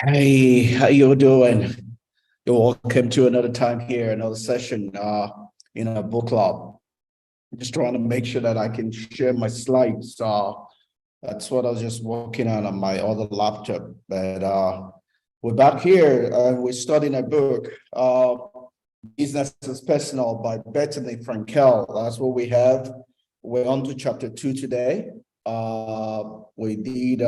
Hey, how you doing? You're welcome to another time here, another session in a book club. Just trying to make sure that I can share my slides. That's what I was just working on my other laptop. But we're back here and we're studying a book, Business is Personal by Bethenny Frankel. That's what we have. We're on to chapter 2 today. We did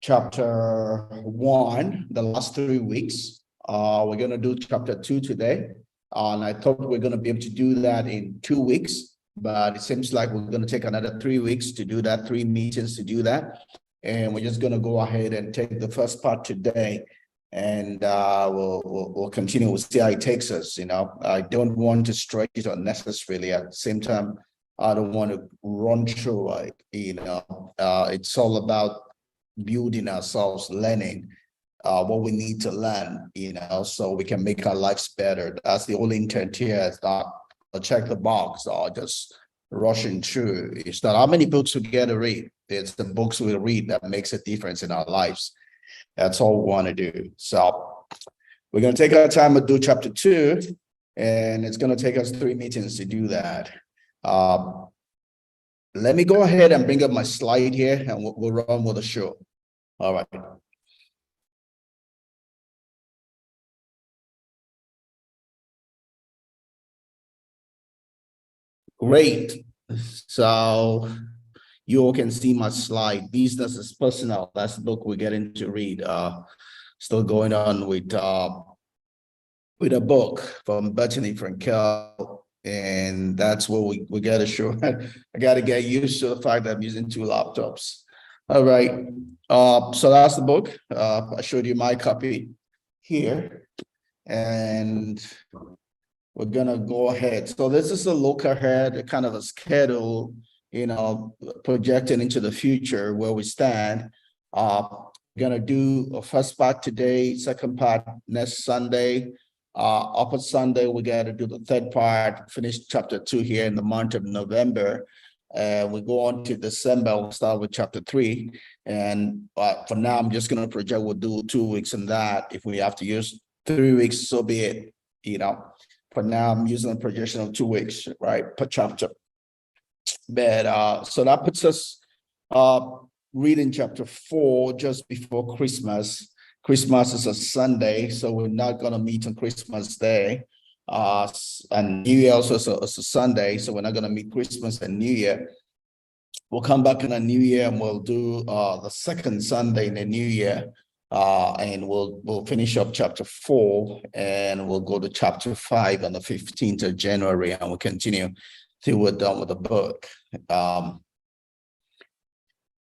chapter 1 the last 3 weeks. We're going to do chapter 2 today. And I thought we're going to be able to do that in 2 weeks, but it seems like we're going to take another 3 weeks to do that, 3 meetings to do that. And we're just going to go ahead and take the first part today. And we'll continue. We'll see how it takes us. I don't want to stretch it unnecessarily. At the same time, I don't want to run through it's all about building ourselves, learning what we need to learn, so we can make our lives better. That's the only intent here. It's not check the box or just rushing through. It's not how many books we get to read. It's the books we read that makes a difference in our lives. That's all we want to do. So we're going to take our time to do chapter 2, and it's going to take us 3 meetings to do that. Let me go ahead and bring up my slide here, and we'll run with the show. All right. Great. So you all can see my slide. Business is Personal. That's the book we're getting to read. Still going on with a book from Bethenny Frankel. And that's what we got to show. I got to get used to the fact that I'm using 2 laptops. All right. So that's the book. I showed you my copy here. And we're going to go ahead. So this is a look ahead, kind of a schedule, projecting into the future where we stand. We're going to do a first part today, second part next Sunday. Upper Sunday, we got to do the third part, finish chapter 2 here in the month of November. We go on to December, we'll start with chapter 3. And for now, I'm just going to project, we'll do 2 weeks in that. If we have to use 3 weeks, so be it, For now, I'm using a projection of 2 weeks, right, per chapter. But so that puts us reading chapter 4 just before Christmas. Christmas is a Sunday, so we're not going to meet on Christmas Day. And New Year also is a Sunday, so we're not going to meet Christmas and New Year. We'll come back in a New Year and we'll do the second Sunday in the New Year. And we'll finish up chapter 4 and we'll go to chapter 5 on the 15th of January, and we'll continue till we're done with the book.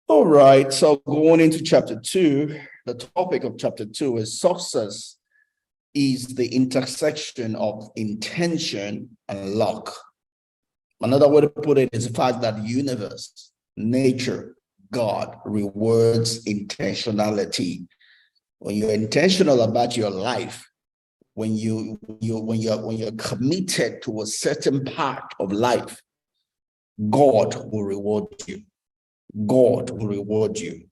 All right, so going into chapter 2, the topic of chapter 2 is success is the intersection of intention and luck. Another way to put it is the fact that the universe, nature, God rewards intentionality. When you're intentional about your life, when you're committed to a certain part of life, God will reward you. God will reward you,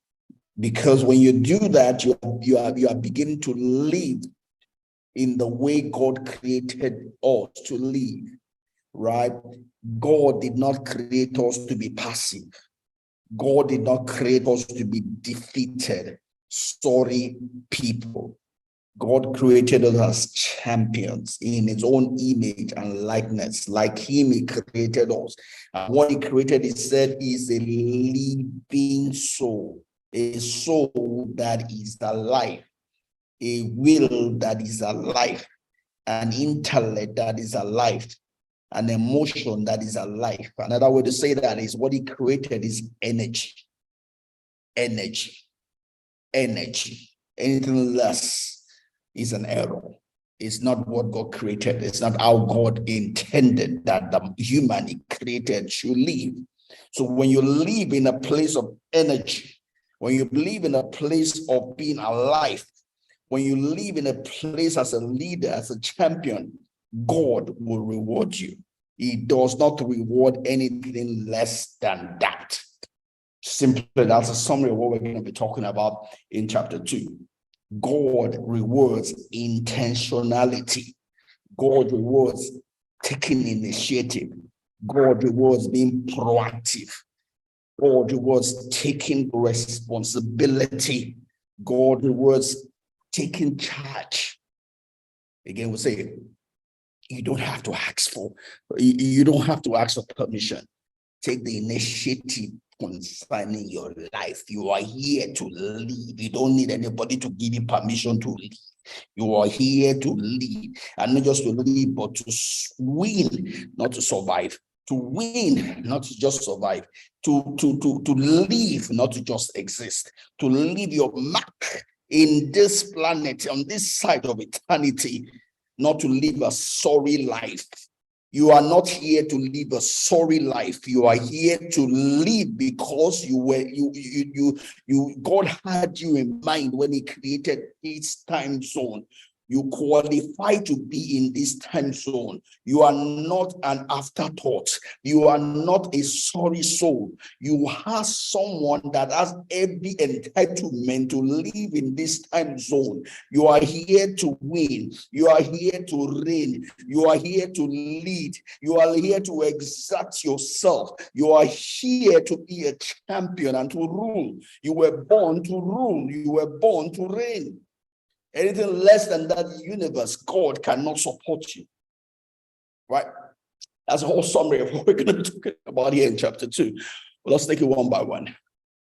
because when you do that, you are beginning to live in the way God created us to live, right? God did not create us to be passive. God did not create us to be defeated, sorry people. God created us as champions in his own image and likeness. Like him, he created us. And what he created, he said, is a living soul, a soul that is alive, a will that is alive, an intellect that is alive, an emotion that is alive. Another way to say that is what he created is energy. Energy. Energy. Anything less is an error. It's not what God created. It's not how God intended that the human he created should live. So when you live in a place of energy, when you live in a place of being alive, when you live in a place as a leader, as a champion, God will reward you. He does not reward anything less than that. Simply, that's a summary of what we're going to be talking about in chapter 2. God rewards intentionality. God rewards taking initiative. God rewards being proactive. God rewards taking responsibility. God rewards taking charge. Again, we'll say, you don't have to ask for, you don't have to ask for permission. Take the initiative concerning your life. You are here to lead. You don't need anybody to give you permission to lead. You are here to lead, and not just to lead, but to win, not to survive. To win, not to just survive. To live, not to just exist. To leave your mark in this planet, on this side of eternity, not to live a sorry life. You are not here to live a sorry life. You are here to live because God had you in mind when he created this time zone. You qualify to be in this time zone. You are not an afterthought. You are not a sorry soul. You have someone that has every entitlement to live in this time zone. You are here to win. You are here to reign. You are here to lead. You are here to exert yourself. You are here to be a champion and to rule. You were born to rule. You were born to reign. Anything less than that universe, God cannot support you. Right? That's a whole summary of what we're going to be talking about here in chapter 2. Well, let's take it one by one.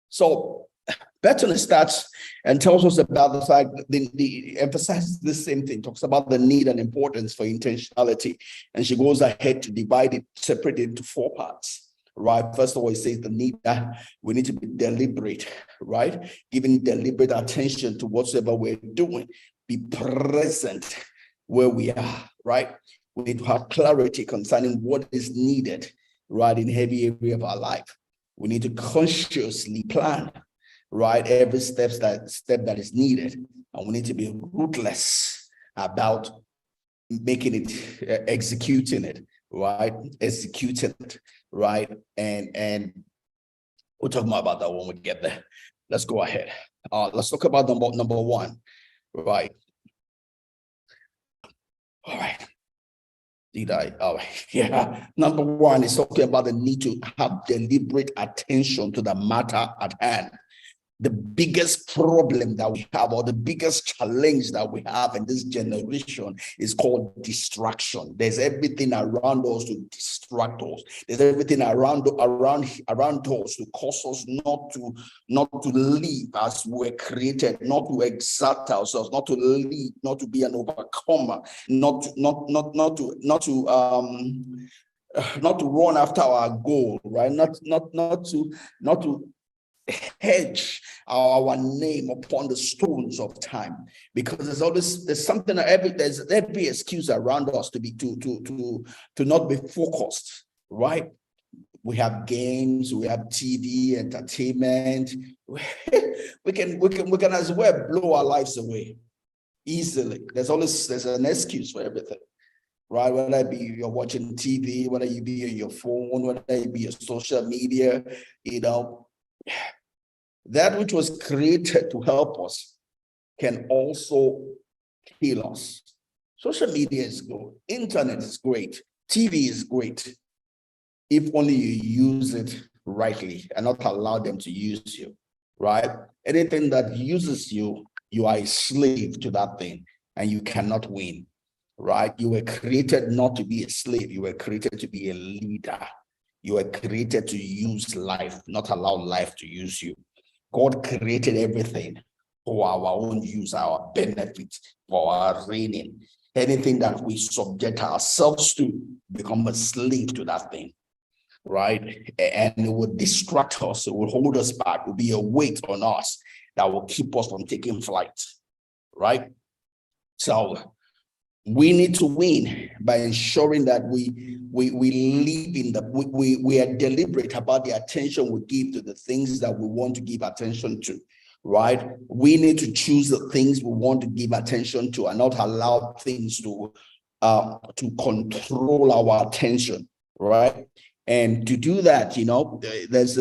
So, Bethenny starts and tells us about the fact that the emphasizes the same thing, talks about the need and importance for intentionality. And she goes ahead to divide it, separate it into 4 parts. Right. First of all, it says the need that we need to be deliberate, right? Giving deliberate attention to whatsoever we're doing. Be present where we are, right? We need to have clarity concerning what is needed, right, in every area of our life. We need to consciously plan, right, every step that is needed, and we need to be ruthless about making it, executing it, right? Executing it, right? And we'll talk more about that when we get there. Let's go ahead. Let's talk about number 1, right? All right. All right. Yeah. Number 1 is talking about the need to have deliberate attention to the matter at hand. The biggest problem that we have, or the biggest challenge that we have in this generation, is called distraction. There's everything around us to distract us. There's everything around us to cause us not to live as we're created, not to exert ourselves, not to lead, not to be an overcomer, not to run after our goal, right? Not to hedge our name upon the stones of time, because there's something, there's every excuse around us to not be focused, right? We have games, we have TV, entertainment. we can as well blow our lives away easily. There's an excuse for everything, right? Whether it be you're watching TV, whether you be on your phone, whether it be your social media, that which was created to help us can also kill us. Social media is good. Internet is great. TV is great. If only you use it rightly and not allow them to use you, right? Anything that uses you, you are a slave to that thing and you cannot win, right? You were created not to be a slave. You were created to be a leader. You were created to use life, not allow life to use you. God created everything for our own use, our benefit, for our reigning. Anything that we subject ourselves to, become a slave to that thing, right? And it will distract us, it will hold us back, it will be a weight on us that will keep us from taking flight, right? So we need to win by ensuring that we live in we are deliberate about the attention we give to the things that we want to give attention to, right? We need to choose the things we want to give attention to and not allow things to control our attention, right? And to do that, there's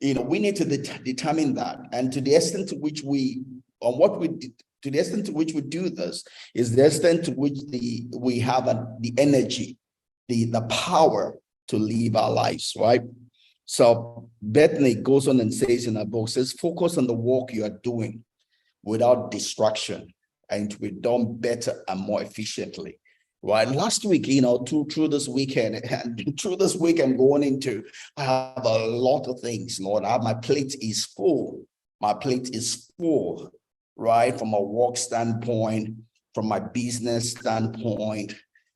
we need to determine that. And to the extent to which to the extent to which we do this is the extent to which we have the energy, the power to live our lives, right? So Bethenny goes on and says in her book, says, focus on the work you are doing without distraction, and to be done better and more efficiently. Right. Last week, through this weekend and through this week I'm going into, I have a lot of things, Lord. My plate is full. My plate is full, right? From a work standpoint, from my business standpoint,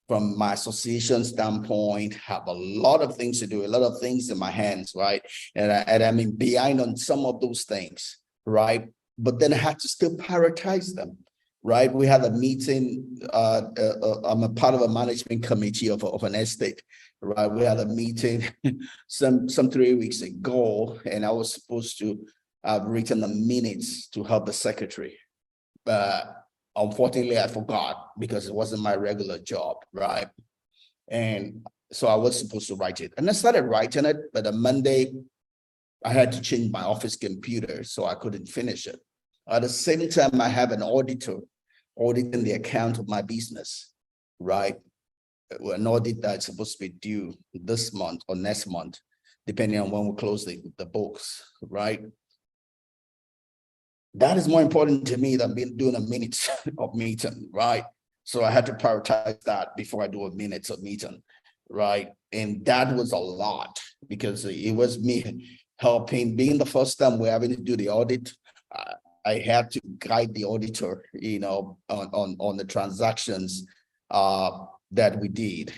from my association standpoint, have a lot of things to do, a lot of things in my hands, right? And I'm behind on some of those things, right? But then I had to still prioritize them. Right, we had a meeting. I'm a part of a management committee of an estate. Right, we had a meeting some 3 weeks ago, and I was supposed to have written the minutes to help the secretary, but unfortunately, I forgot because it wasn't my regular job. Right, and so I was supposed to write it, and I started writing it, but on Monday, I had to change my office computer, so I couldn't finish it. At the same time, I have an auditor auditing the account of my business, right? An audit that's supposed to be due this month or next month, depending on when we close the books, right? That is more important to me than doing a minute of meeting, right? So I had to prioritize that before I do a minute of meeting, right? And that was a lot because it was me helping, being the first time we're having to do the audit. I had to guide the auditor, on the transactions that we did,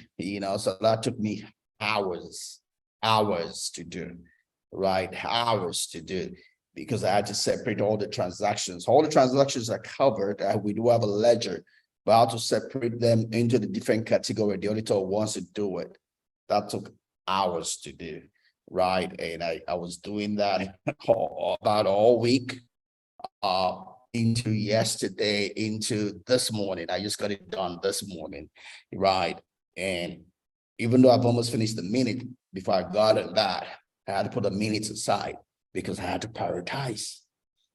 so that took me hours to do, right? Hours to do, because I had to separate all the transactions. All the transactions are covered. We do have a ledger, but I had to separate them into the different category the auditor wants to do it. That took hours to do, right? And I was doing that about all week. Into yesterday, into this morning. I just got it done this morning, right? And even though I've almost finished the minute before I got on that, I had to put the minutes aside because I had to prioritize,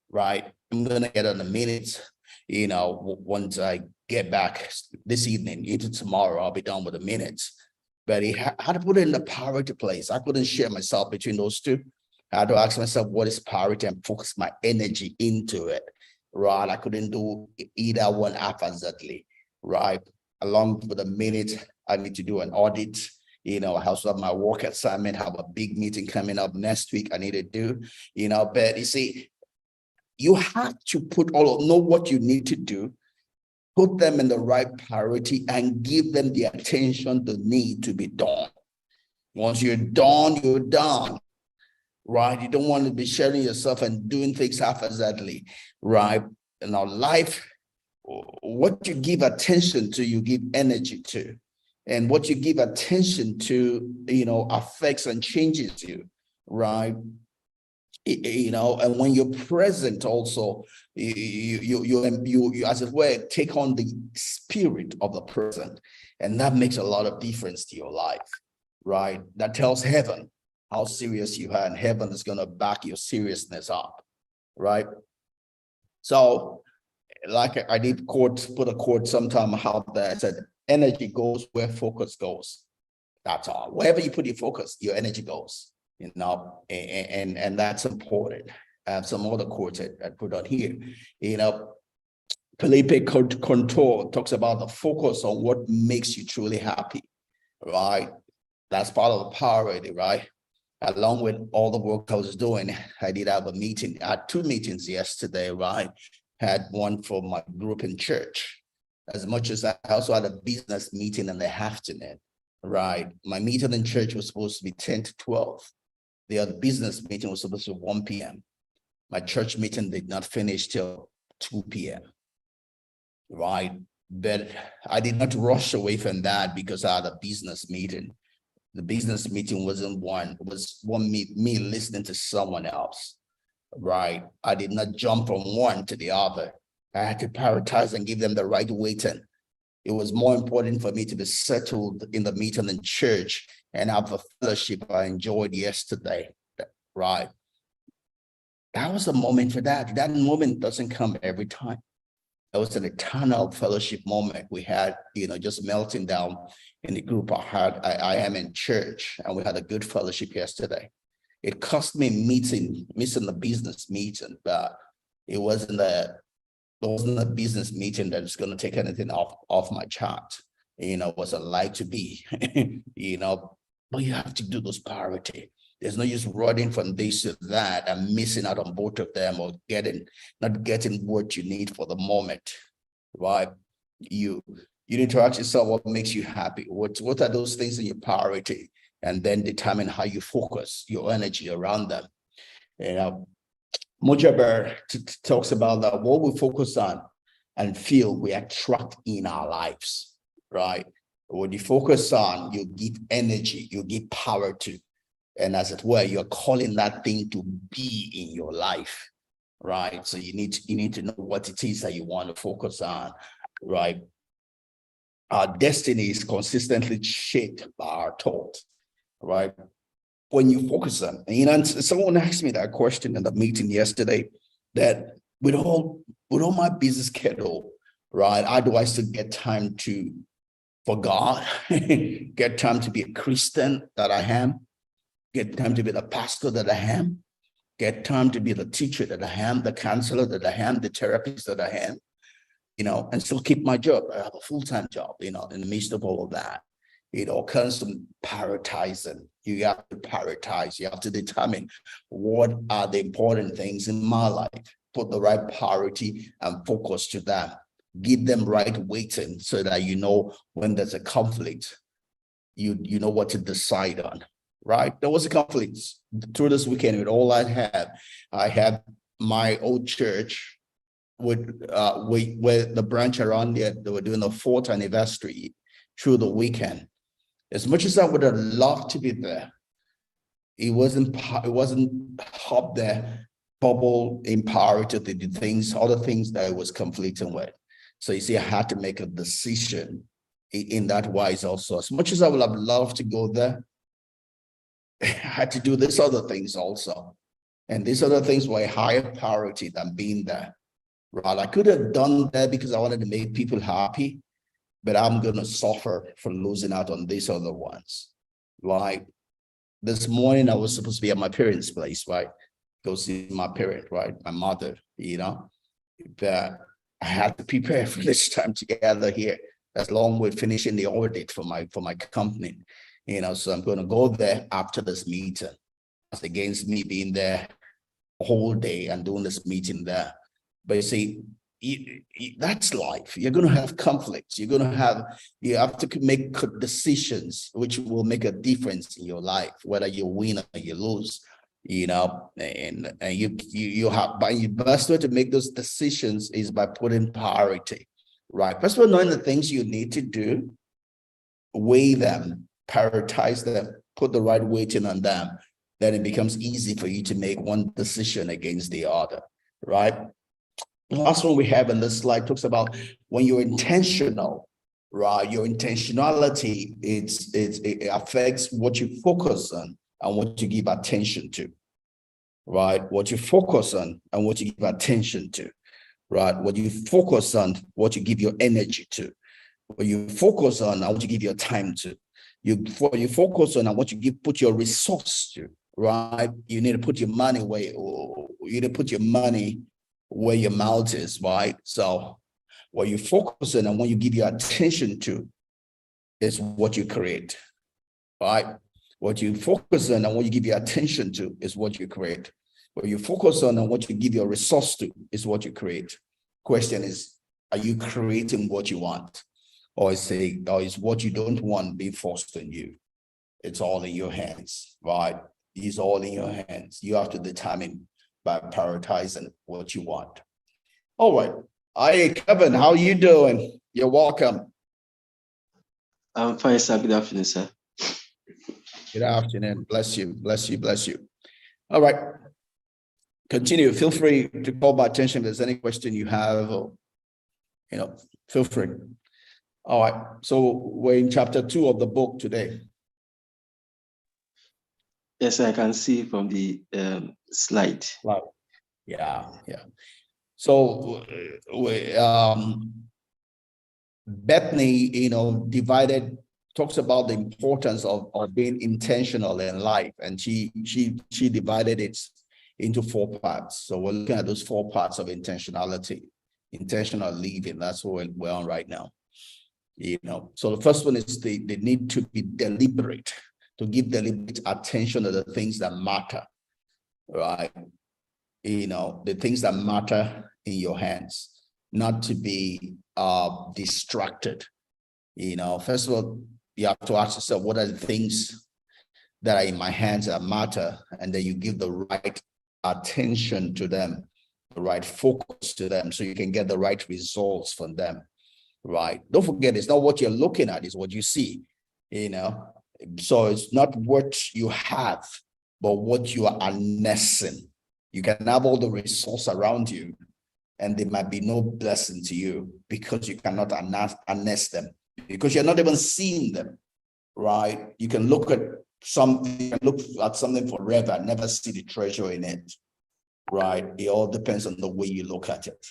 right? I'm gonna get on the minutes, once I get back this evening into tomorrow, I'll be done with the minutes. But I had to put it in the priority place. I couldn't share myself between those two. I had to ask myself what is priority and focus my energy into it, right? I couldn't do either one haphazardly, right? Along with the minute, I need to do an audit. I also have my work assignment, have a big meeting coming up next week I need to do, but you see, you have to know what you need to do, put them in the right priority, and give them the attention they need to be done. Once you're done, you're done. Right? You don't want to be sharing yourself and doing things haphazardly, right? In our life, what you give attention to, you give energy to. And what you give attention to, affects and changes you, right? And when you're present also, you as it were, take on the spirit of the present. And that makes a lot of difference to your life, right? That tells heaven how serious you are, and heaven is going to back your seriousness up, right? So, like I did put a quote sometime out there. I said, energy goes where focus goes. That's all. Wherever you put your focus, your energy goes, and that's important. I have some other quotes I put on here. Felipe Contour talks about the focus on what makes you truly happy, right? That's part of the priority, right? Along with all the work I was doing, I did have a meeting. I had 2 meetings yesterday, right? Had one for my group in church, as much as I also had a business meeting in the afternoon, right? My meeting in church was supposed to be 10 to 12. The other business meeting was supposed to be 1 p.m. My church meeting did not finish till 2 p.m., right? But I did not rush away from that because I had a business meeting. The business meeting wasn't me listening to someone else, right? I did not jump from one to the other. I had to prioritize and give them the right weighting. It was more important for me to be settled in the meeting in church and have the fellowship I enjoyed yesterday, right? That was a moment for that. That moment doesn't come every time. It was an eternal fellowship moment we had, just melting down in the group I am in church, and we had a good fellowship yesterday. It cost me missing the business meeting, but it wasn't a business meeting that's going to take anything off my chart. It was a like to be, but you have to do those priority. There's no use running from this to that and missing out on both of them, or not getting what you need for the moment, right? You need to ask yourself what makes you happy. What are those things in your priority? And then determine how you focus your energy around them. Mojaber talks about that what we focus on and feel we attract in our lives, right? What you focus on, you give energy, you give power to. And as it were, you're calling that thing to be in your life, right? So you need to know what it is that you want to focus on, right? Our destiny is consistently shaped by our thought, right? When you focus on, and someone asked me that question in the meeting yesterday, that with all my busy schedule, right? How do I still get time for God, get time to be a Christian that I am, get time to be the pastor that I am, get time to be the teacher that I am, the counselor that I am, the therapist that I am, and still keep my job. I have a full-time job, in the midst of all of that. It all comes to prioritizing. You have to prioritize. You have to determine what are the important things in my life. Put the right priority and focus to them. Give them right weighting so that when there's a conflict, you know what to decide on. Right? There was a conflict through this weekend with all I had. I had my old church with the branch around there. They were doing the 4th anniversary through the weekend. As much as I would have loved to be there, it wasn't up there, bubble in priority to the things, other things that I was conflicting with. So you see, I had to make a decision in that wise also. As much as I would have loved to go there, I had to do these other things also. And these other things were a higher priority than being there. Right? I could have done that because I wanted to make people happy, but I'm going to suffer from losing out on these other ones. Like this morning, I was supposed to be at my parents' place, right? Go see my parent, right? My mother, but I had to prepare for this time together here, as long with finishing the audit for my company, so I'm going to go there after this meeting. That's against me being there the whole day and doing this meeting there. But you see, that's life. You're going to have conflicts. You have to make decisions which will make a difference in your life, whether you win or you lose, and you have, but the best way to make those decisions is by putting priority, right? First of all, knowing the things you need to do, weigh them, prioritize them, put the right weighting on them. Then it becomes easy for you to make one decision against the other, right? The last one we have in this slide talks about when you're intentional, right? Your intentionality, it affects what you focus on and what you give attention to, right? What you focus on and what you give attention to, right? What you focus on, what you give your energy to, what you focus on and what you give your time to, you focus on and what you put your resource to, right? You need to put your money where your mouth is, right? So what you focus on and what you give your attention to is what you create, right? What you focus on and what you give your attention to is what you create. What you focus on and what you give your resource to is what you create. Question is, are you creating what you want? Or is what you don't want being forced on you? It's all in your hands, right? It's all in your hands. You have to determine by prioritizing what you want. All right. Hi, Kevin. How you doing? You're welcome. I'm fine, sir. Good afternoon, sir. Good afternoon. Bless you. Bless you. Bless you. All right. Continue. Feel free to call my attention if there's any question you have, or, feel free. All right. So we're in chapter 2 of the book today. Yes, I can see from the slide. Wow. Yeah. So Bethenny, talks about the importance of being intentional in life, and she divided it into 4 parts. So we're looking at those 4 parts of intentionality, intentional living. That's what we're on right now. So the first one is the need to be deliberate, to give deliberate attention to the things that matter, right? The things that matter in your hands, not to be distracted. First of all, you have to ask yourself, what are the things that are in my hands that matter? And then you give the right attention to them, the right focus to them, so you can get the right results from them, right? Don't forget, it's not what you're looking at, it's what you see, So it's not what you have, but what you are harnessing. You can have all the resources around you, and they might be no blessing to you because you cannot harness them, because you're not even seeing them, right? You can look at something forever and never see the treasure in it, right? It all depends on the way you look at it.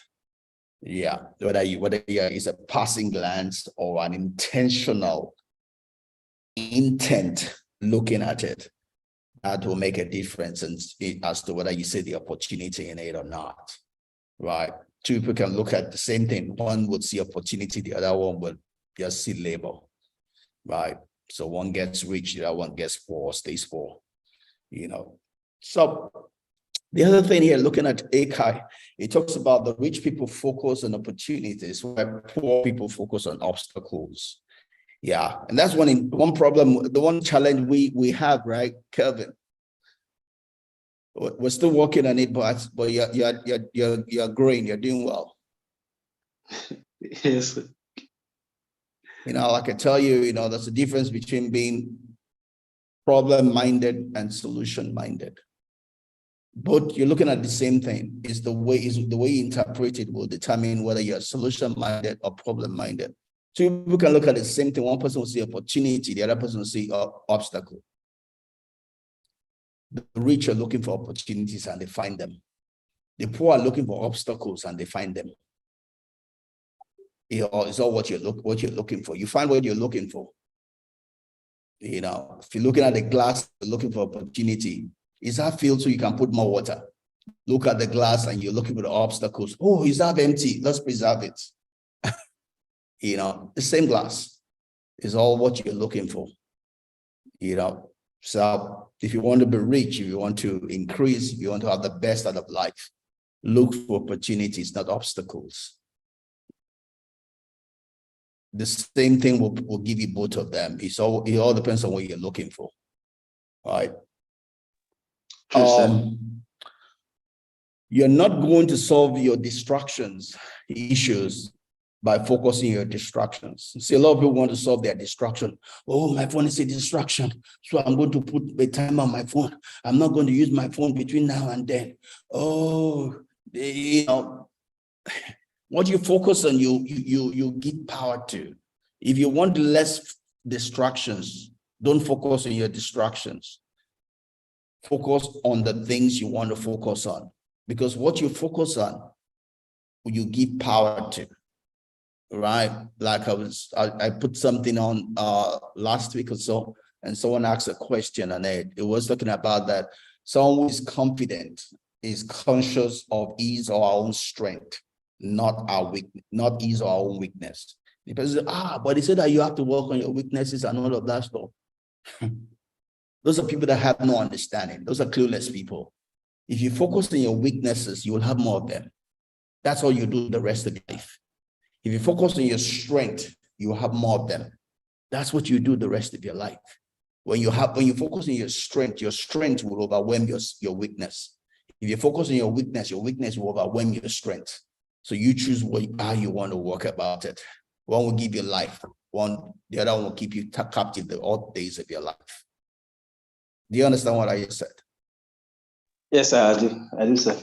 Yeah, whether it's a passing glance or an intentional intent looking at it, that will make a difference as to whether you see the opportunity in it or not, right? 2 people can look at the same thing. One would see opportunity, the other one would just see labor, right? So one gets rich, the other one gets poor, stays poor, So the other thing here, looking at Akai, it talks about the rich people focus on opportunities, where poor people focus on obstacles. Yeah, and that's one problem, the one challenge we have, right, Kelvin? We're still working on it, but you're growing, you're doing well. Yes. I can tell you, there's a difference between being problem-minded and solution-minded. But you're looking at the same thing. Is the way you interpret it will determine whether you're solution-minded or problem-minded. So you can look at the same thing. One person will see opportunity, the other person will see obstacle. The rich are looking for opportunities and they find them. The poor are looking for obstacles and they find them. It's all what you're looking for. You find what you're looking for. If you're looking at the glass, you're looking for opportunity. Is that filled so you can put more water? Look at the glass and you're looking for the obstacles. Oh, is that empty? Let's preserve it. The same glass is all what you're looking for. So if you want to be rich, if you want to increase, if you want to have the best out of life, look for opportunities, not obstacles. The same thing will give you both of them. It all depends on what you're looking for. All right. You're not going to solve your distractions issues by focusing your distractions. See, a lot of people want to solve their distraction. Oh, my phone is a distraction, so I'm going to put a timer on my phone. I'm not going to use my phone between now and then. Oh, what you focus on, you give power to. If you want less distractions, don't focus on your distractions. Focus on the things you want to focus on, because what you focus on, you give power to. Right? Like I put something on last week or so, and someone asked a question on it. It was talking about that someone who is confident is conscious of his or our own strength, not our weakness, not his or our own weakness. The person said, but he said that you have to work on your weaknesses and all of that stuff. Those are people that have no understanding. Those are clueless people. If you focus on your weaknesses, you will have more of them. That's all you do the rest of your life. If you focus on your strength, you will have more of them. That's what you do the rest of your life. When you focus on your strength will overwhelm your weakness. If you focus on your weakness will overwhelm your strength. So you choose how you want to work about it. One will give you life. The other one will keep you captive the odd days of your life. Do you understand what I just said? Yes, I do. I do, sir.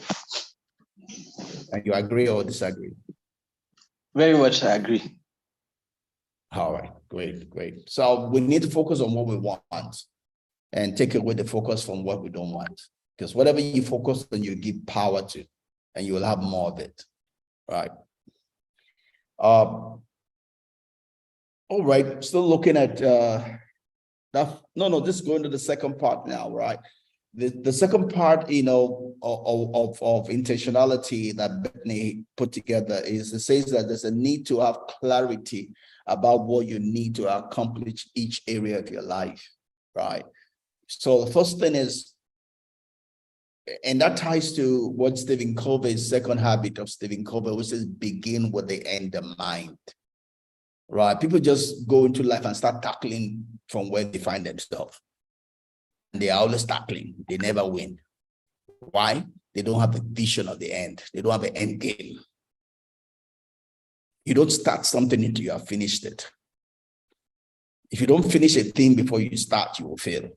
And you agree or disagree? Very much I agree. All right, great. So we need to focus on what we want and take away the focus from what we don't want. Because whatever you focus on, you give power to. and you will have more of it, right? All right, still looking at that. No, this is going to the second part now, right? The second part, of intentionality that Bethenny put together is it says that there's a need to have clarity about what you need to accomplish each area of your life, right? So the first thing is, and that ties to what Stephen Covey's second habit of Stephen Covey, which is begin with the end in mind. Right? People just go into life and start tackling from where they find themselves. And they are always tackling. They never win. Why? They don't have the vision of the end. They don't have an end game. You don't start something until you have finished it. If you don't finish a thing before you start, you will fail.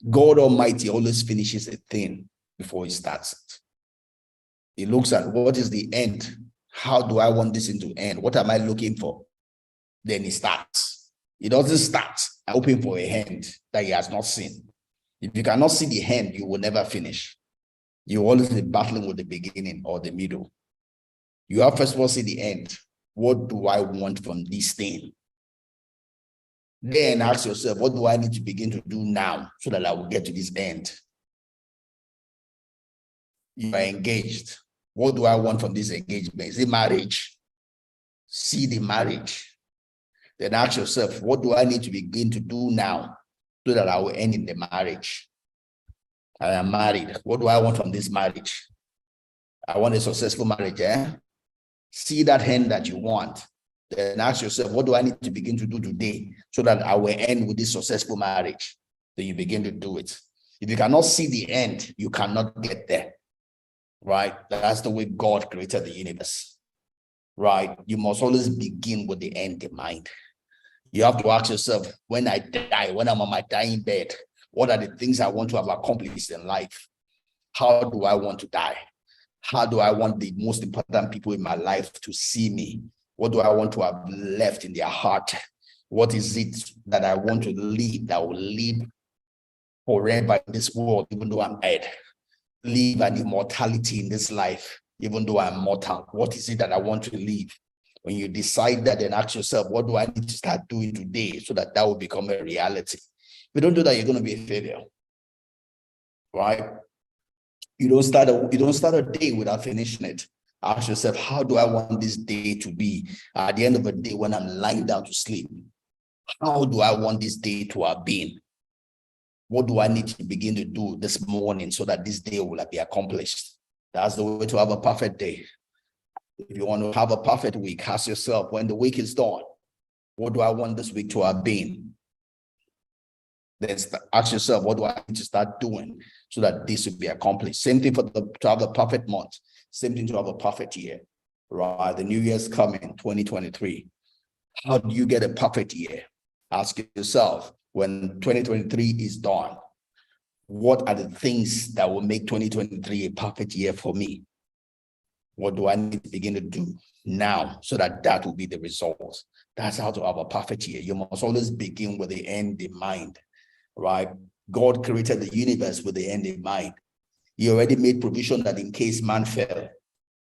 God Almighty always finishes a thing before he starts it. He looks at what is the end. How do I want this to end? What am I looking for? Then he starts. He doesn't start hoping for a hand that he has not seen. If you cannot see the hand, you will never finish. You always be battling with the beginning or the middle. You have first of all see the end. What do I want from this thing? Then ask yourself, what do I need to begin to do now so that I will get to this end? You are engaged. What do I want from this engagement? Is it marriage? See the marriage. Then ask yourself, what do I need to begin to do now so that I will end in the marriage? I am married. What do I want from this marriage? I want a successful marriage. See that end that you want. Then ask yourself, what do I need to begin to do today so that I will end with this successful marriage? Then you begin to do it. If you cannot see the end, you cannot get there. Right? That's the way God created the universe. Right? You must always begin with the end in mind. You have to ask yourself, when I die, when I'm on my dying bed, what are the things I want to have accomplished in life? How do I want to die? How do I want the most important people in my life to see me? What do I want to have left in their heart? What is it that I want to leave that will live forever in this world, even though I'm dead? Live an immortality in this life, even though I'm mortal. What is it that I want to leave? When you decide that, then ask yourself, what do I need to start doing today so that will become a reality? If you don't do that, you're going to be a failure, right? You don't start a day without finishing it. Ask yourself, how do I want this day to be? At the end of the day, when I'm lying down to sleep, how do I want this day to have been? What do I need to begin to do this morning so that this day will be accomplished? That's the way to have a perfect day. If you want to have a perfect week, ask yourself, when the week is done, what do I want this week to have been? Then ask yourself, what do I need to start doing so that this will be accomplished? Same thing to have a perfect month. Same thing to have a perfect year, right? The new year's coming, 2023. How do you get a perfect year? Ask yourself, when 2023 is done, what are the things that will make 2023 a perfect year for me? What do I need to begin to do now so that will be the result? That's how to have a perfect year. You must always begin with the end in mind, right? God created the universe with the end in mind. He already made provision that in case man fell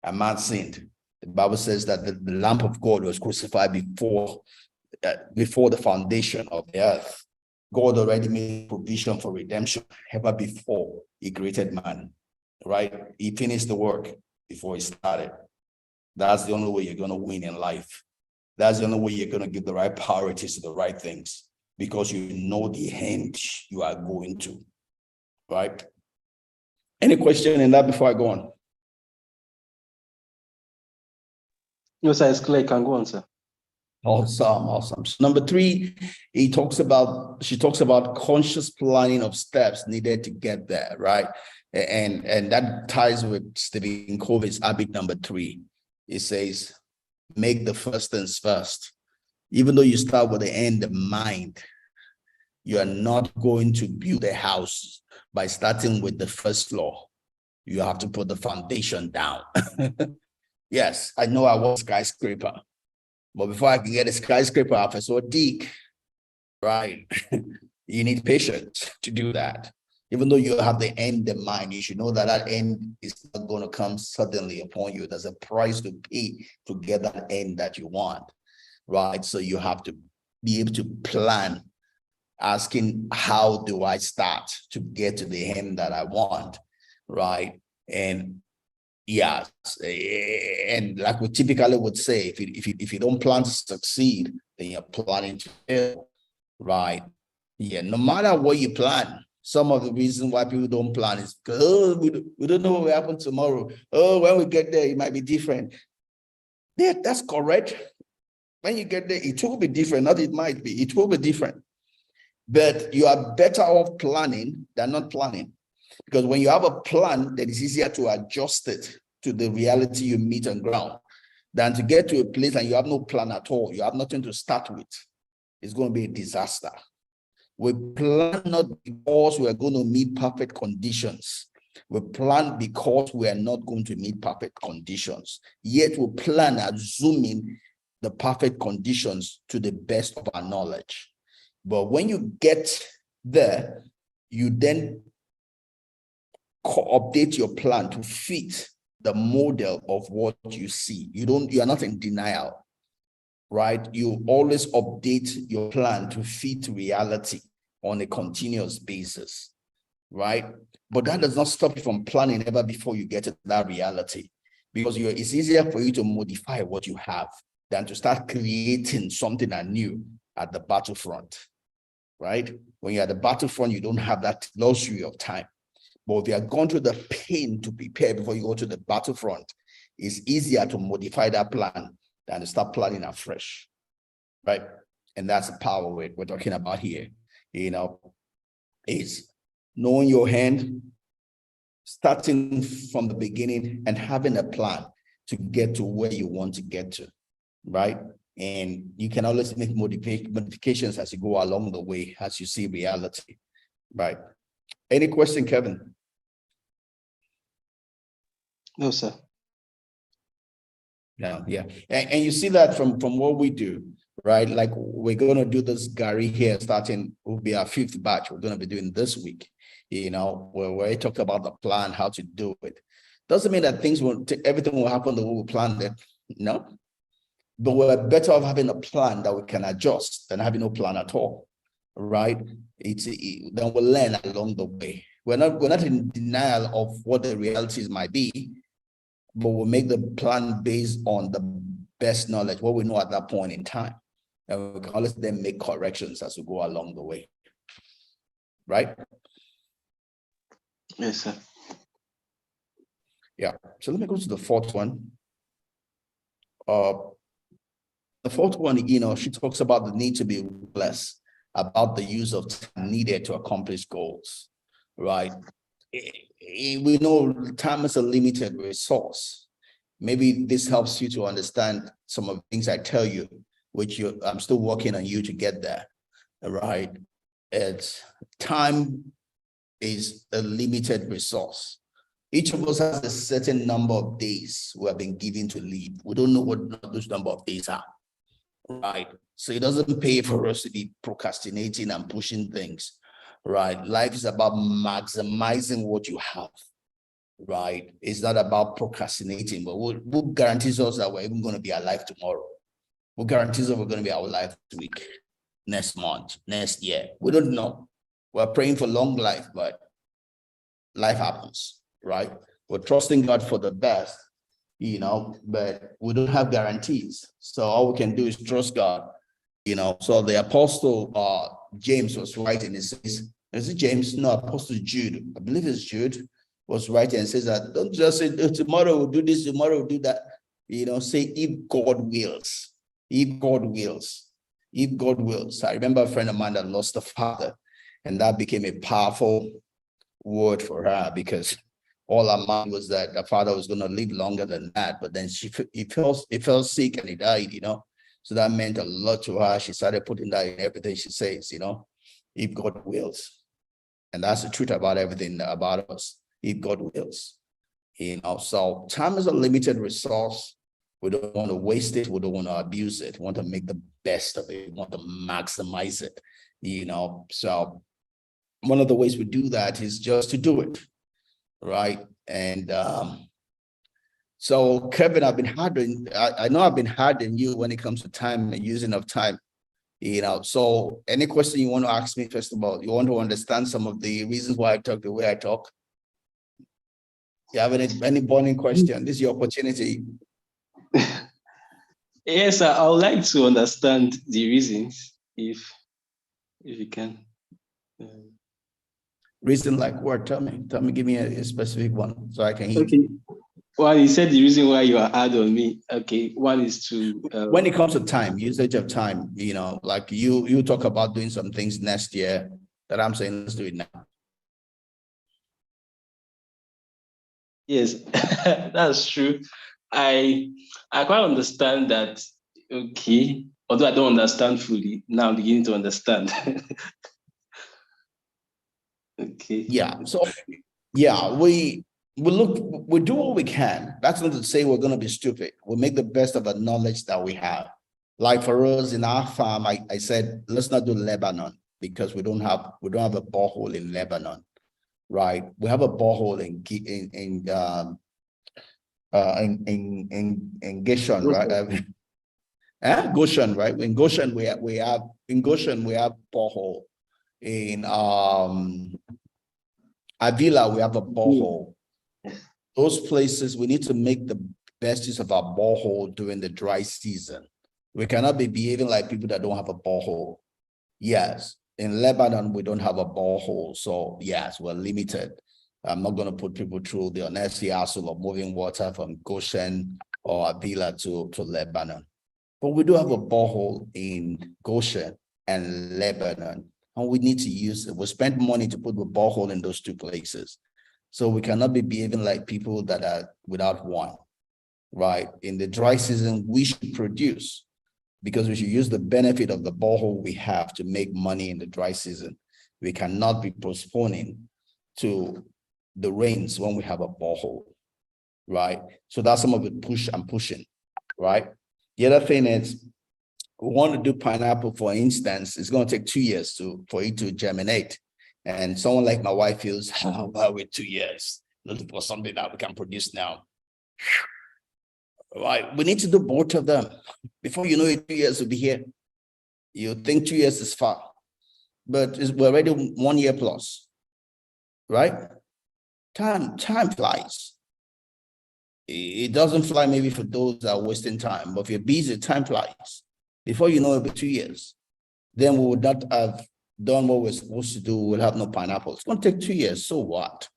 and man sinned, the Bible says that the lamp of God was crucified before the foundation of the earth. God already made provision for redemption ever before he created man, right? He finished the work before he started. That's the only way you're going to win in life. That's the only way you're going to give the right priorities to the right things, because you know the end you are going to, right? Any question in that before I go on? No, sir, it's clear. You can go on, sir. Awesome. So number 3, she talks about conscious planning of steps needed to get there, right? And that ties with Stephen Covey's habit number 3. It says, make the first things first. Even though you start with the end in mind, you are not going to build a house by starting with the first floor. You have to put the foundation down. Yes, I know I was a skyscraper, but before I can get a skyscraper, I first dig, right? You need patience to do that. Even though you have the end in mind, you should know that that end is not going to come suddenly upon you. There's a price to pay to get that end that you want, right? So you have to be able to plan, asking, how do I start to get to the end that I want, right? And yes, and like we typically would say, if you don't plan to succeed, then you're planning to fail, right? Yeah, no matter what you plan, some of the reasons why people don't plan is because, oh, we don't know what will happen tomorrow. Oh, when we get there, it might be different. Yeah, that's correct. When you get there, it will be different. Not it might be, it will be different. But you are better off planning than not planning. Because when you have a plan, then it's easier to adjust it to the reality you meet on ground than to get to a place and you have no plan at all. You have nothing to start with. It's going to be a disaster. We plan not because we are going to meet perfect conditions. We plan because we are not going to meet perfect conditions. Yet we plan assuming the perfect conditions to the best of our knowledge. But when you get there, you then update your plan to fit the model of what you see. You are not in denial, right? You always update your plan to fit reality on a continuous basis, right? But that does not stop you from planning ever before you get to that reality, because it's easier for you to modify what you have than to start creating something anew at the battlefront, right? When you're at the battlefront, you don't have that luxury of time. But if you are going through the pain to prepare before you go to the battlefront, it's easier to modify that plan than to start planning afresh, right? And that's the power we're talking about here, is knowing your hand, starting from the beginning and having a plan to get to where you want to get to, right? And you can always make modifications as you go along the way, as you see reality, right? Any question, Kevin? No, sir. Yeah. And you see that from what we do, right? Like we're going to do this Gary here starting, will be our 5th batch. We're going to be doing this week, where we talked about the plan, how to do it. Doesn't mean that everything will happen the way we planned it. No. But we're better off having a plan that we can adjust than having no plan at all, right? Then we'll learn along the way. We're not in denial of what the realities might be, but we'll make the plan based on the best knowledge, what we know at that point in time. And we can always then make corrections as we go along the way, right? Yes, sir. Yeah, so let me go to the 4th one. The 4th one, she talks about the need to be less about the use of time needed to accomplish goals, right? We know time is a limited resource. Maybe this helps you to understand some of the things I tell you, which I'm still working on you to get there, right? Time is a limited resource. Each of us has a certain number of days we have been given to live. We don't know what those number of days are, right? So it doesn't pay for us to be procrastinating and pushing things, right? Life is about maximizing what you have, right? It's not about procrastinating, but what guarantees us that we're even going to be alive tomorrow? What guarantees that we're going to be alive this week, next month, next year? We don't know. We're praying for long life, but life happens, right? We're trusting God for the best, but we don't have guarantees. So all we can do is trust God, So the apostle James was writing, it says, is it James? No, Apostle Jude. I believe it's Jude was writing and says that don't just say tomorrow we'll do this, tomorrow we'll do that. Say if God wills, if God wills, if God wills. I remember a friend of mine that lost a father, and that became a powerful word for her because all her mind was that the father was going to live longer than that. But then he fell sick and he died, So that meant a lot to her. She started putting that in everything she says, if God wills. And that's the truth about everything about us, if God wills. So time is a limited resource. We don't want to waste it. We don't want to abuse it. We want to make the best of it. We want to maximize it, So one of the ways we do that is just to do it, right? And so Kevin, I've been harder. I know I've been hard on you when it comes to time and using of time. So any question you want to ask me, first of all, you want to understand some of the reasons why I talk the way I talk? You have any burning question? This is your opportunity. Yes, sir, I would like to understand the reasons, if you can. Reason like what? Tell me, give me a specific one so I can hear. Okay. Well, you said the reason why you are hard on me. Okay, one is to when it comes to time, usage of time, like you talk about doing some things next year that I'm saying, let's do it now. Yes, that's true. I quite understand that. Okay, although I don't understand fully, now I'm beginning to understand. Okay. Yeah. So yeah, we do what we can. That's not to say we're gonna be stupid. We'll make the best of the knowledge that we have. Like for us in our farm, I said, let's not do Lebanon because we don't have a borehole in Lebanon, right? We have a borehole in Goshen, right? Goshen, right? In Goshen, we have borehole. In Avila, we have a borehole. Those places, we need to make the best use of our borehole during the dry season. We cannot be behaving like people that don't have a borehole. Yes, in Lebanon, we don't have a borehole. So yes, we're limited. I'm not going to put people through the unnecessary hassle of moving water from Goshen or Avila to Lebanon. But we do have a borehole in Goshen and Lebanon, and we need to use it. We spend money to put the borehole in those two places. So we cannot be behaving like people that are without one, right? In the dry season, we should produce because we should use the benefit of the borehole we have to make money in the dry season. We cannot be postponing to the rains when we have a borehole, right? So that's some of the push I'm pushing, right? The other thing is, we want to do pineapple, for instance, it's going to take 2 years for it to germinate. And someone like my wife feels, how about with 2 years? Looking for something that we can produce now. Right, we need to do both of them. Before you know it, 2 years will be here. You think 2 years is far, but we're already 1 year plus, right? Time flies. It doesn't fly maybe for those that are wasting time, but if you're busy, time flies. Before you know it, it'll be 2 years. Then we would not have done what we're supposed to do. We'll have no pineapple. It's going to take 2 years. So what?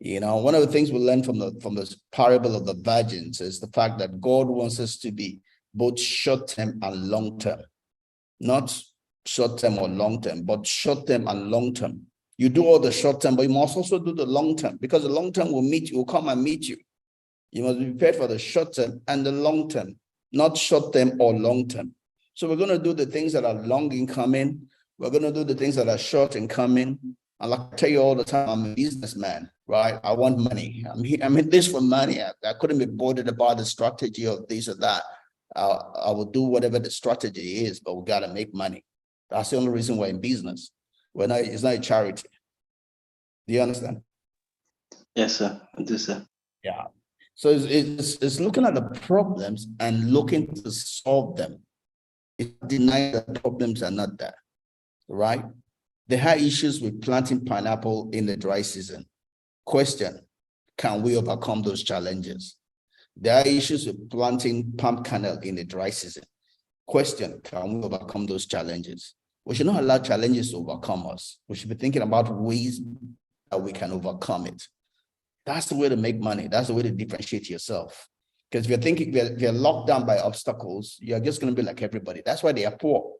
One of the things we learned from the parable of the virgins is the fact that God wants us to be both short-term and long-term, not short-term or long-term, but short-term and long-term. You do all the short-term, but you must also do the long-term, because the long-term will come and meet you. You must be prepared for the short-term and the long-term, not short-term or long-term. So we're going to do the things that are long in coming. We're going to do the things that are short in coming. And like I tell you all the time, I'm a businessman, right? I want money. I'm in this for money. I couldn't be bothered about the strategy of this or that. I will do whatever the strategy is, but we got to make money. That's the only reason we're in business. It's not a charity. Do you understand? Yes, sir. I do, sir. Yeah. So it's looking at the problems and looking to solve them. It's denying that problems are not there, right? There are issues with planting pineapple in the dry season. Question, can we overcome those challenges? There are issues with planting palm kernel in the dry season. Question, can we overcome those challenges? We should not allow challenges to overcome us. We should be thinking about ways that we can overcome it. That's the way to make money. That's the way to differentiate yourself. Because if you're thinking if you're locked down by obstacles, you're just going to be like everybody. That's why they are poor.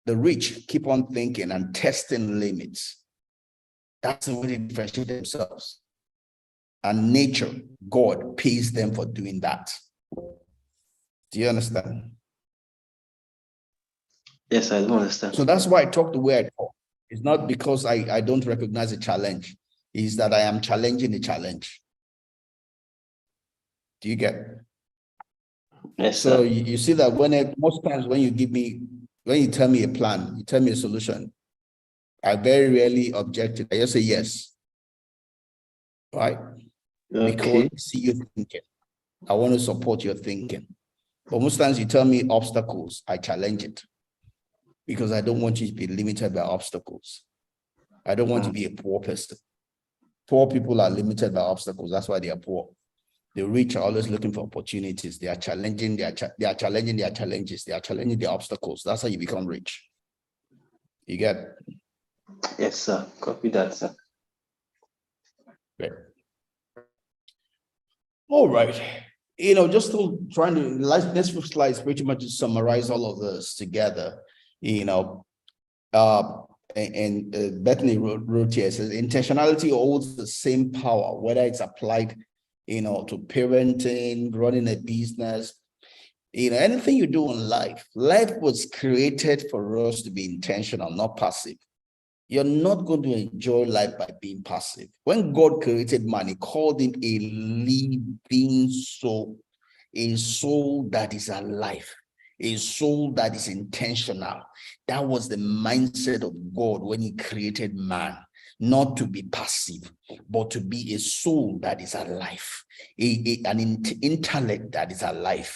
The rich keep on thinking and testing limits. That's the way they differentiate themselves. And nature, God, pays them for doing that. Do you understand? Yes, I do understand. So that's why I talk the way I talk. It's not because I don't recognize a challenge. It's that I am challenging the challenge. Do you get it? Yes, so sir. you see that most times when you tell me a plan, you tell me a solution, I very rarely object. I just say yes. Right? Because Okay. I see you thinking. I want to support your thinking. But most times you tell me obstacles, I challenge it because I don't want you to be limited by obstacles. I don't want to be a poor person. Poor people are limited by obstacles. That's why they are poor. The rich are always looking for opportunities. They are challenging their challenges. They are challenging their obstacles. That's how you become rich. You get it? Yes, sir. Copy that, sir. Right. All right. Just to trying to let's first slides pretty much to summarize all of this together. And Bethenny wrote here, says intentionality holds the same power, whether it's applied, to parenting, running a business, anything you do in life. Life was created for us to be intentional, not passive. You're not going to enjoy life by being passive. When God created man, he called him a living soul, a soul that is alive, a soul that is intentional. That was the mindset of God when he created man, not to be passive, but to be a soul that is alive, an intellect that is alive,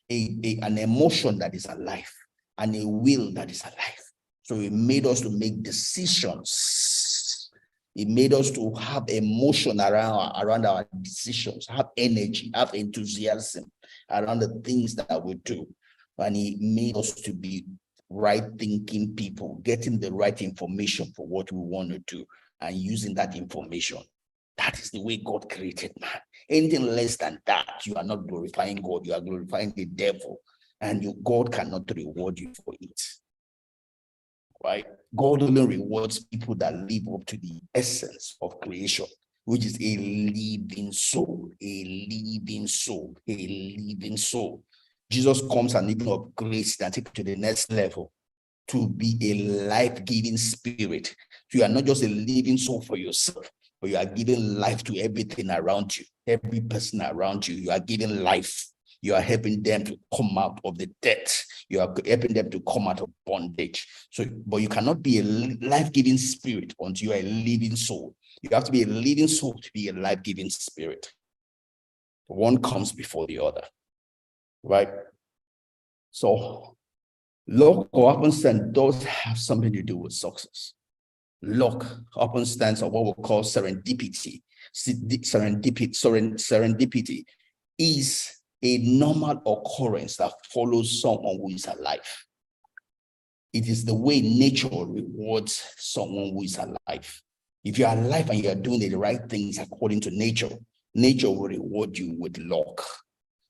an emotion that is alive, and a will that is alive. So it made us to make decisions. It made us to have emotion around our decisions, have energy, have enthusiasm around the things that we do. And it made us to be right thinking people, getting the right information for what we want to do and using that information. That is the way God created man. Anything less than that, you are not glorifying God, you are glorifying the devil, and God cannot reward you for it. Right? God only rewards people that live up to the essence of creation, which is a living soul, a living soul, a living soul. Jesus comes and even upgrades and takes it to the next level to be a life-giving spirit. So you are not just a living soul for yourself, but you are giving life to everything around you, every person around you. You are giving life. You are helping them to come out of the debt. You are helping them to come out of bondage. So, but you cannot be a life-giving spirit until you are a living soul. You have to be a living soul to be a life-giving spirit. One comes before the other, right? So, luck or happenstance does have something to do with success. Luck often stands for what we call serendipity. Serendipity is a normal occurrence that follows someone who is alive. It is the way nature rewards someone who is alive. If you are alive and you are doing the right things according to nature, nature will reward you with luck,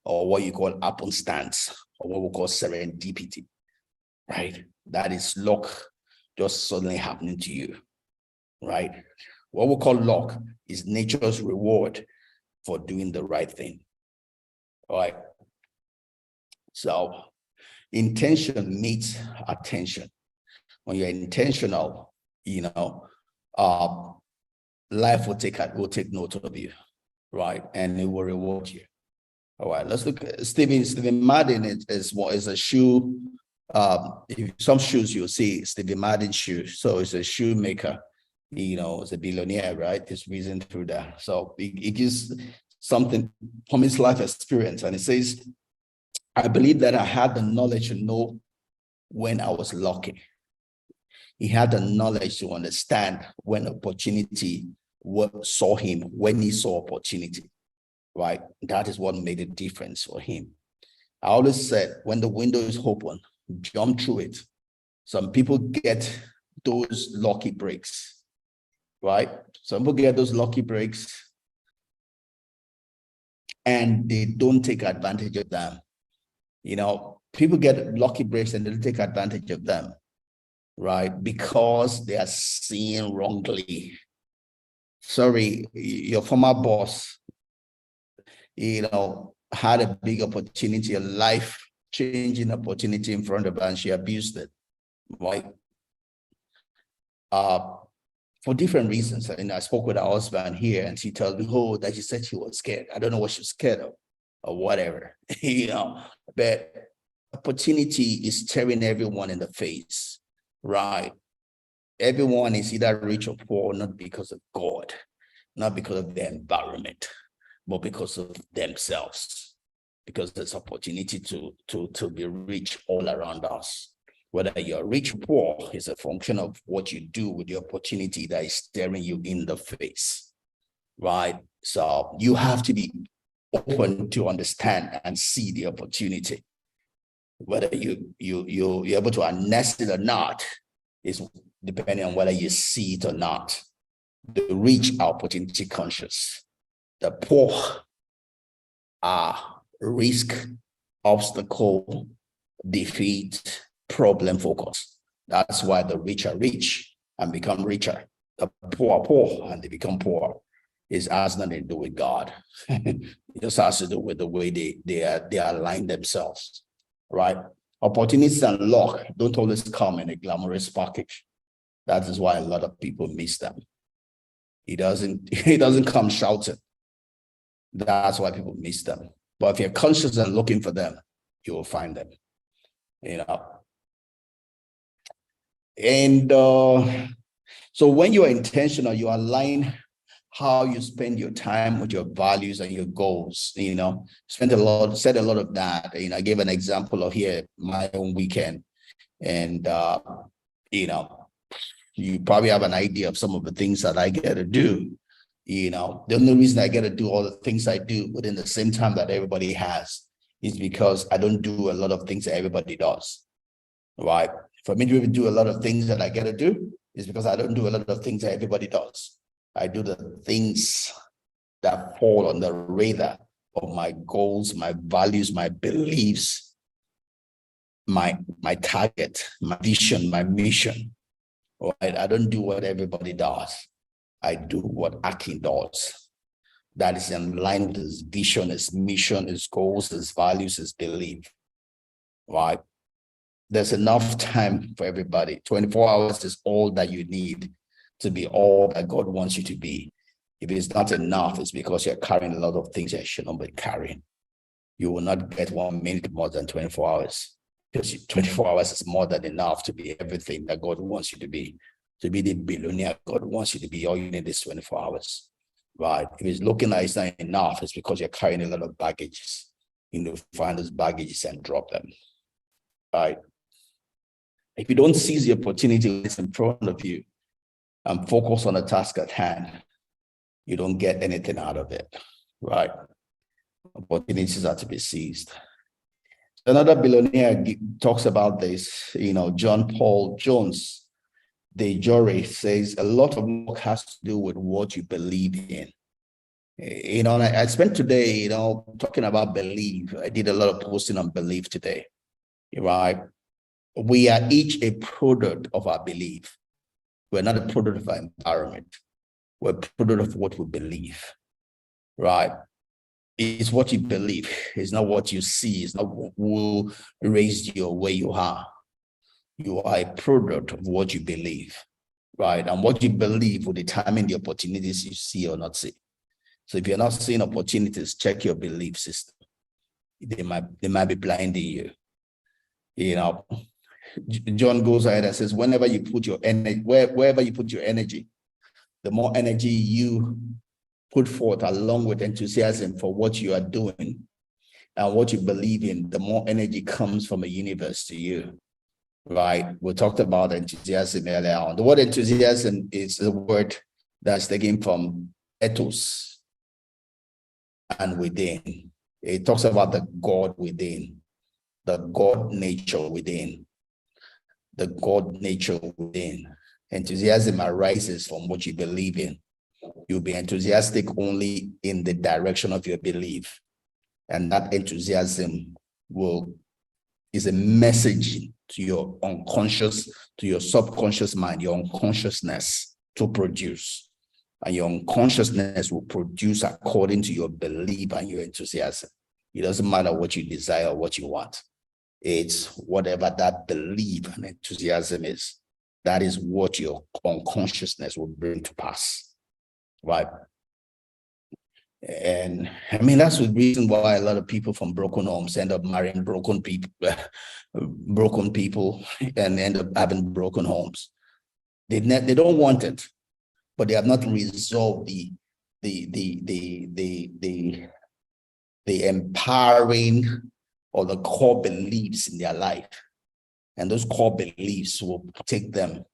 or what you call happenstance, or what we call serendipity, right? That is luck just suddenly happening to you, right? What we call luck is nature's reward for doing the right thing, all right? So intention meets attention. When you're intentional, life will take note of you, right? And it will reward you. All right, let's look at Stephen Madden is a shoe. Some shoes you'll see Stephen Madden shoes. So it's a shoemaker, it's a billionaire, right? It's reason through that. So it gives something from his life experience. And it says, I believe that I had the knowledge to know when I was lucky. He had the knowledge to understand when opportunity saw him, when he saw opportunity, right? That is what made a difference for him. I always said, when the window is open, jump through it. Some people get those lucky breaks, right? Some people get those lucky breaks and they don't take advantage of them. People get lucky breaks and they don't take advantage of them, right? Because they are seeing wrongly. Sorry, your former boss, had a big opportunity, a life-changing opportunity in front of her, and she abused it, right? For different reasons. And I spoke with her husband here, and she told me, oh, that she said she was scared. I don't know what she was scared of or whatever, but opportunity is staring everyone in the face, right? everyone is either rich or poor, not because of God, not because of their environment, but because of themselves. Because there's opportunity to be rich all around us. Whether you're rich or poor is a function of what you do with the opportunity that is staring you in the face, right? So you have to be open to understand and see the opportunity. Whether you're able to harness it or not is depending on whether you see it or not. The rich are opportunity conscious. The poor are risk, obstacle, defeat, problem focused. That's why the rich are rich and become richer. The poor are poor and they become poor. It has nothing to do with God. It just has to do with the way they align themselves, right? Opportunities and luck don't always come in a glamorous package. That is why a lot of people miss them. It doesn't come shouting. That's why people miss them. But if you're conscious and looking for them, you will find them. And so when you are intentional, you align how you spend your time with your values and your goals. Said a lot of that. I gave an example of here my own weekend, and you probably have an idea of some of the things that I get to do. The only reason I get to do all the things I do within the same time that everybody has is because I don't do a lot of things that everybody does, right? For me to do a lot of things that I get to do is because I don't do a lot of things that everybody does. I do the things that fall on the radar of my goals, my values, my beliefs, my target, my vision, my mission. Right? I don't do what everybody does. I do what Akin does. That is in line with his vision, his mission, his goals, his values, his belief. Right? There's enough time for everybody. 24 hours is all that you need to be all that God wants you to be. If it's not enough, it's because you're carrying a lot of things that you should not be carrying. You will not get 1 minute more than 24 hours. Because 24 hours is more than enough to be everything that God wants you to be. To be the billionaire God wants you to be, all you need is 24 hours. Right? If it's looking like it's not enough, it's because you're carrying a lot of baggages. Find those baggages and drop them. Right? If you don't seize the opportunity that's in front of you and focus on the task at hand, you don't get anything out of it, right? Opportunities are to be seized. Another billionaire talks about this, John Paul Jones, the jury says a lot of work has to do with what you believe in. I spent today, talking about belief. I did a lot of posting on belief today, right? We are each a product of our belief. We're not a product of our environment. We're a product of what we believe, right? It's what you believe. It's not what you see. It's not who raised you where you are. You are a product of what you believe, right? And what you believe will determine the opportunities you see or not see. So if you're not seeing opportunities, check your belief system. They might be blinding you. John goes ahead and says, wherever you put your energy, the more energy you put forth along with enthusiasm for what you are doing and what you believe in, the more energy comes from the universe to you, right? We talked about enthusiasm earlier on. The word enthusiasm is a word that's taken from ethos and within. It talks about the God within, the God nature within. The God nature within. Enthusiasm arises from what you believe in. You'll be enthusiastic only in the direction of your belief. And that enthusiasm is a message to your unconscious, to your subconscious mind, your unconsciousness to produce. And your unconsciousness will produce according to your belief and your enthusiasm. It doesn't matter what you desire or what you want. It's whatever that belief and enthusiasm is. That is what your unconsciousness will bring to pass, right? And I mean, that's the reason why a lot of people from broken homes end up marrying broken people and end up having broken homes. They don't want it, but they have not resolved the empowering or the core beliefs in their life. And those core beliefs will take them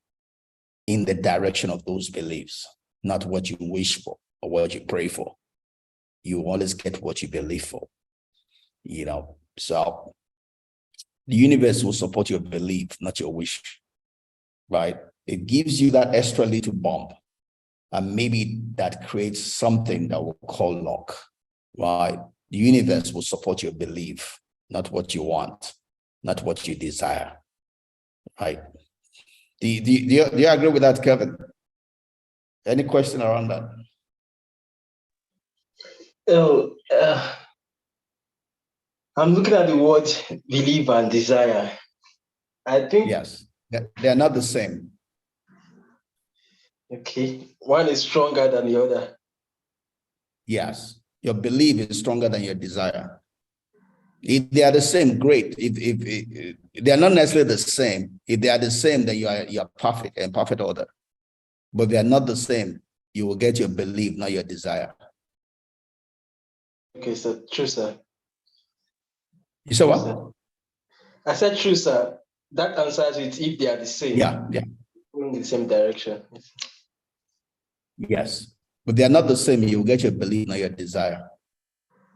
in the direction of those beliefs, not what you wish for or what you pray for. You always get what you believe for, So the universe will support your belief, not your wish, right? It gives you that extra little bump, and maybe that creates something that we'll call luck, right? The universe will support your belief, not what you want, not what you desire, right? Do you agree with that, Kevin? Any question around that? Oh, I'm looking at the word believe and desire. I think Yes, they're not the same. Okay, one is stronger than the other. Yes, your belief is stronger than your desire. If they are the same, great. If they are not necessarily the same, if they are the same, then you are perfect and perfect order. But if they are not the same, you will get your belief, not your desire. Okay, sir. True, sir. You said what? Sir. I said true, sir. That answers it if they are the same. Yeah. Going in the same direction. Yes. But they are not the same, you will get your belief, not your desire.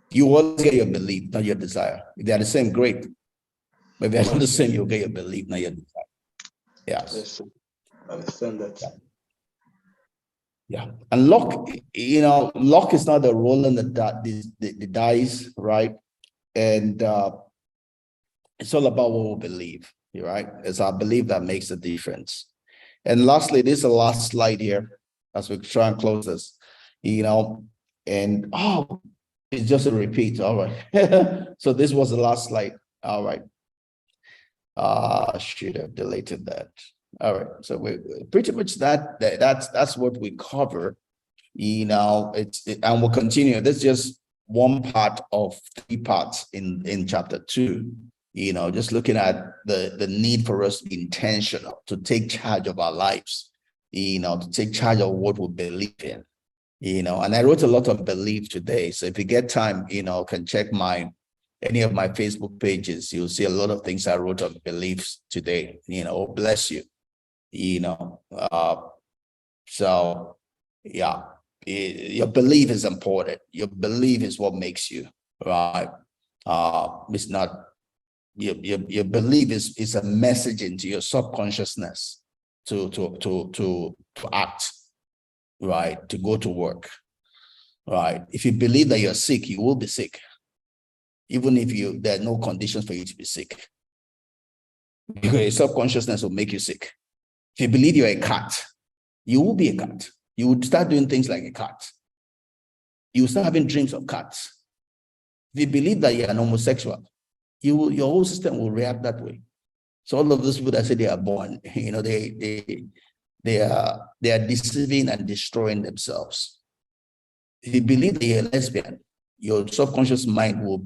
You will get your belief, not your desire. If they are the same, great. But if they are not the same, you'll get your belief, not your desire. Yes, sir. I understand that. Yeah. And luck, luck is not the rolling the dice, right? And it's all about what we believe, right? It's our belief that makes a difference. And lastly, this is the last slide here as we try and close this, and it's just a repeat. All right. So this was the last slide. All right. I should have deleted that. All right. So we pretty much that's what we cover. And we'll continue. This is just one part of 3 parts in chapter 2. Just looking at the need for us to be intentional, to take charge of our lives, to take charge of what we believe in, and I wrote a lot of belief today. So if you get time, can check any of my Facebook pages. You'll see a lot of things I wrote on beliefs today, bless you, so yeah, your belief is important. Your belief is what makes you, right? It's not, your belief is a message into your subconsciousness to act, right? To go to work, right? If you believe that you're sick, you will be sick, even if there are no conditions for you to be sick, because your subconsciousness will make you sick. If you believe you're a cat, you will be a cat. You would start doing things like a cat. You will start having dreams of cats. If you believe that you're an homosexual, your whole system will react that way. So all of those people that say they are born, they are deceiving and destroying themselves. If you believe that you're a lesbian, your subconscious mind will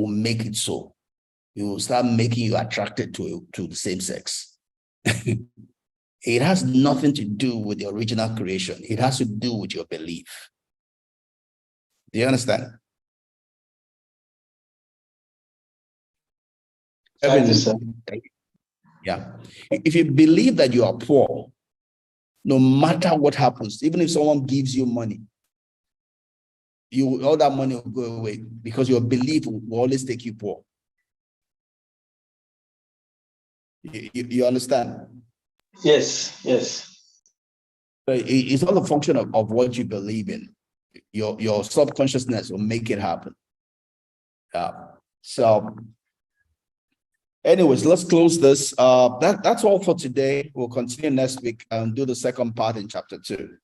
make it so. It will start making you attracted to the same sex. It has nothing to do with the original creation. It has to do with your belief. Do you understand? Yeah. If you believe that you are poor, no matter what happens, even if someone gives you money, all that money will go away because your belief will always take you poor. You understand? Yes. It's all a function of what you believe in. Your subconsciousness will make it happen. So anyways, let's close this. That's all for today. We'll continue next week and do the second part in chapter 2.